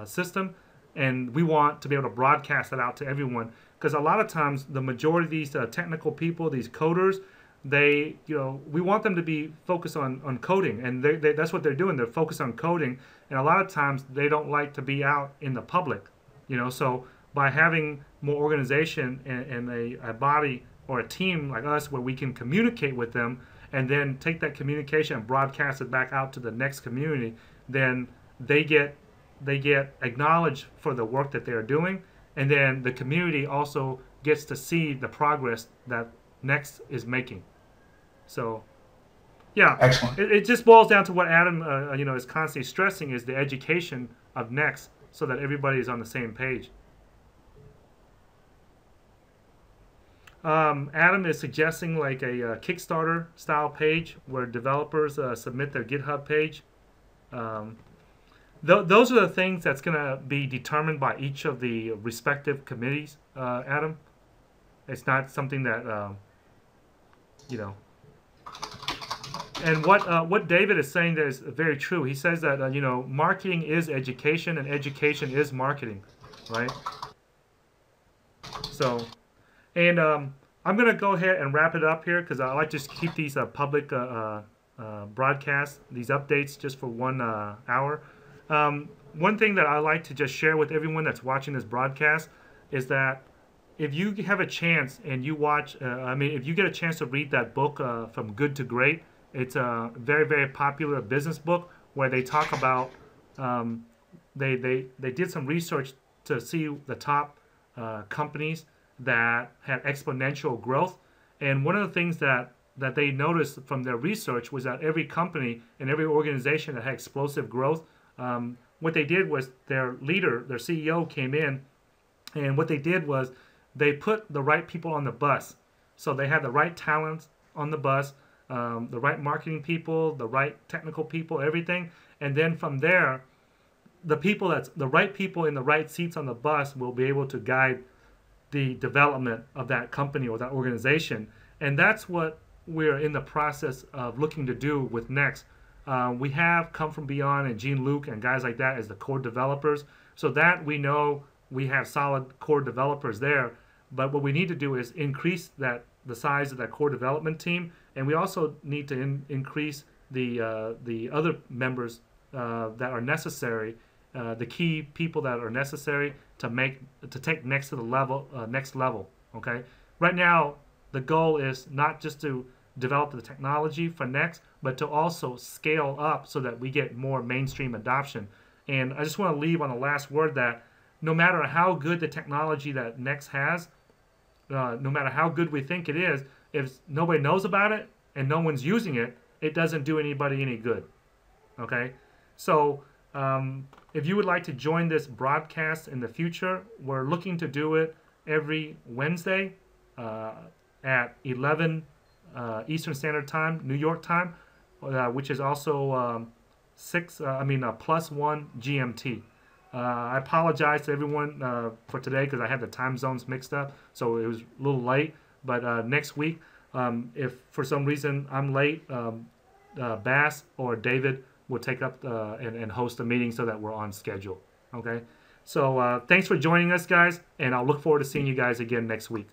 system, and we want to be able to broadcast that out to everyone because a lot of times the majority of these technical people, these coders, they, we want them to be focused on coding, and that's what they're doing. They're focused on coding, and a lot of times they don't like to be out in the public, So by having more organization and a body or a team like us where we can communicate with them and then take that communication and broadcast it back out to the next community, then they get acknowledged for the work that they're doing, and then the community also gets to see the progress that Next is making. So, yeah, excellent. It just boils down to what Adam, is constantly stressing is the education of Next, so that everybody is on the same page. Adam is suggesting like a Kickstarter style page where developers submit their GitHub page. Those are the things that's going to be determined by each of the respective committees, Adam. It's not something that, And what David is saying there is very true. He says that, marketing is education and education is marketing, right? So, and I'm going to go ahead and wrap it up here because I like to just keep these public broadcasts, these updates just for 1 hour. One thing that I like to just share with everyone that's watching this broadcast is that if you have a chance and you watch, if you get a chance to read that book, From Good to Great, it's a very, very popular business book where they talk about, they did some research to see the top companies that had exponential growth. And one of the things that they noticed from their research was that every company and every organization that had explosive growth, what they did was their leader, their CEO came in, and what they did was they put the right people on the bus. So they had the right talents on the bus, the right marketing people, the right technical people, everything. And then from there, the right people in the right seats on the bus will be able to guide the development of that company or that organization. And that's what we're in the process of looking to do with Next. We have Come From Beyond and Gene Luke and guys like that as the core developers. So that we know we have solid core developers there. But what we need to do is increase the size of that core development team, and we also need to increase the other members that are necessary, the key people that are necessary to take Next to the next level. Okay. Right now, the goal is not just to develop the technology for Next, but to also scale up so that we get more mainstream adoption. And I just want to leave on the last word that no matter how good the technology that Next has, no matter how good we think it is, if nobody knows about it and no one's using it, it doesn't do anybody any good. Okay? So if you would like to join this broadcast in the future, we're looking to do it every Wednesday at 11 Eastern Standard Time, New York time, which is also +1 GMT. I apologize to everyone for today because I had the time zones mixed up, so it was a little late. But next week, if for some reason I'm late, Bass or David will take up and host a meeting so that we're on schedule. Okay? So thanks for joining us, guys, and I'll look forward to seeing you guys again next week.